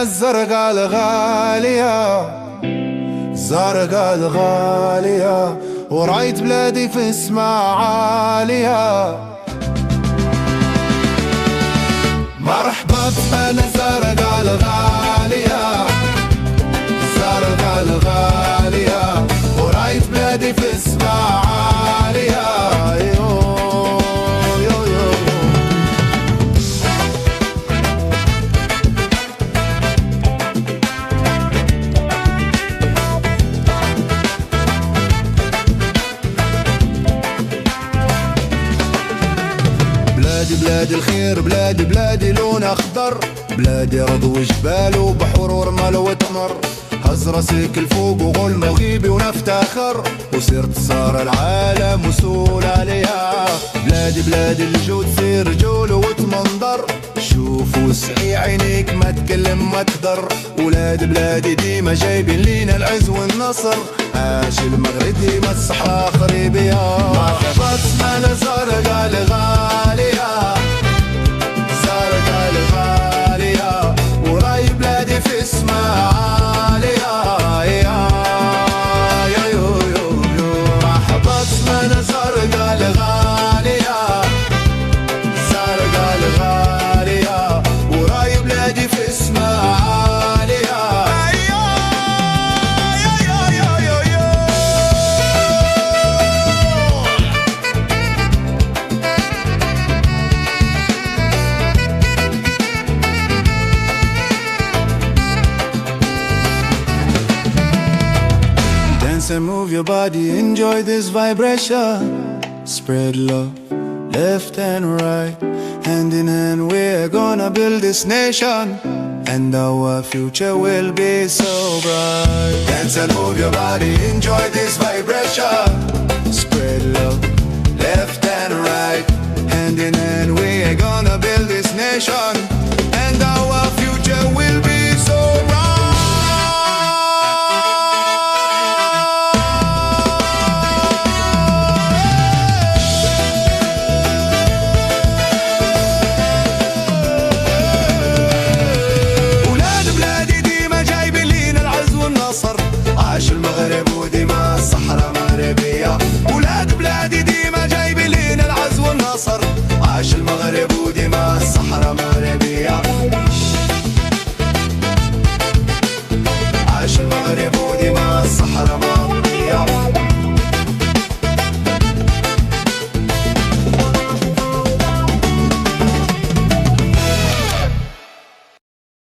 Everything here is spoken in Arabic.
الزرقاء الغالية، الزرقاء الغالية، ورعيت بلادي في اسمها عالية. مرحبا بأنا الزرقاء الغالية، الزرقاء الغالية، ورعيت بلادي في اسمها عالية. بلادي الخير، بلادي لون اخضر، بلادي رض وجبال وبحور ورمال وتمر. هز راسك الفوق وغول مغيبي ونفتخر، وصرت صار العالم وسول عليها. بلادي الجود سير رجول وتمنظر، شوف وسعي عينيك ما تكلم ما تقدر. بلادي ديما جايبين لينا العز والنصر، عاش المغرب ديما الصحراء خريبية. مرحبا بأنا الزرقاء الغالية، الزرقاء الغالية، وراي بلادي في اسمها عالية. مرحبا بأنا الزرقاء الغالية، الزرقاء الغالية، وراي بلادي في اسمها عالية. And move your body, enjoy this vibration. Spread love, left and right, hand in hand we're gonna build this nation, and our future will be so bright. Dance and move your body, enjoy this vibration. Spread love, left and right, hand in hand we're gonna build this nation,